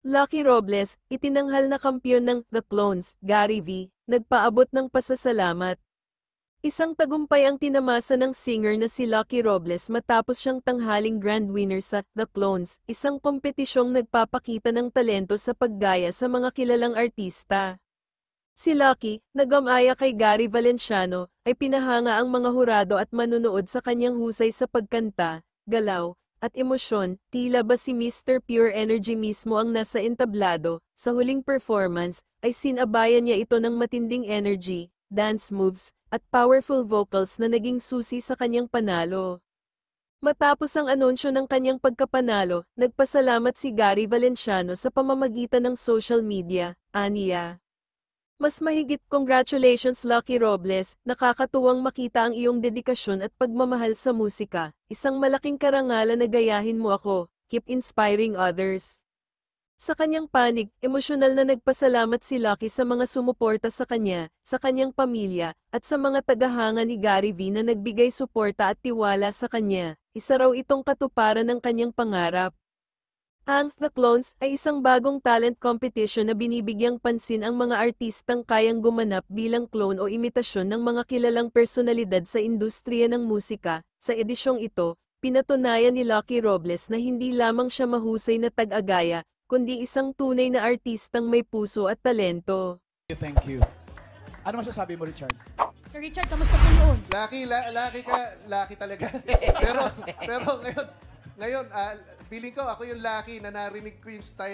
Lucky Robles, itinanghal na kampiyon ng The Clones, Gary V, nagpaabot ng pasasalamat. Isang tagumpay ang tinamasa ng singer na si Lucky Robles matapos siyang tanghaling grand winner sa The Clones, isang kompetisyong nagpapakita ng talento sa paggaya sa mga kilalang artista. Si Lucky, nagamaya kay Gary Valenciano, ay pinahanga ang mga hurado at manunood sa kanyang husay sa pagkanta, galaw, at emosyon, tila ba si Mr. Pure Energy mismo ang nasa entablado. Sa huling performance, ay sinabayan niya ito ng matinding energy, dance moves, at powerful vocals na naging susi sa kanyang panalo. Matapos ang anunsyo ng kanyang pagkapanalo, nagpasalamat si Gary Valenciano sa pamamagitan ng social media, aniya. Mas mahigit congratulations Lucky Robles, nakakatuwang makita ang iyong dedikasyon at pagmamahal sa musika. Isang malaking karangalan na gayahin mo ako, keep inspiring others. Sa kanyang panig, emosyonal na nagpasalamat si Lucky sa mga sumuporta sa kanya, sa kanyang pamilya, at sa mga tagahanga ni Gary V na nagbigay suporta at tiwala sa kanya. Isa raw itong katuparan ng kanyang pangarap. Ang The Clones ay isang bagong talent competition na binibigyang pansin ang mga artistang kayang gumanap bilang clone o imitasyon ng mga kilalang personalidad sa industriya ng musika. Sa edisyong ito, pinatunayan ni Lucky Robles na hindi lamang siya mahusay na tag-agaya, kundi isang tunay na artistang may puso at talento. Thank you. Ano masasabi mo, Richard? Sir Richard, kamusta po yun? Lucky ka, lucky talaga. pero ngayon, feeling ko ako yung lucky na narinig ko yung style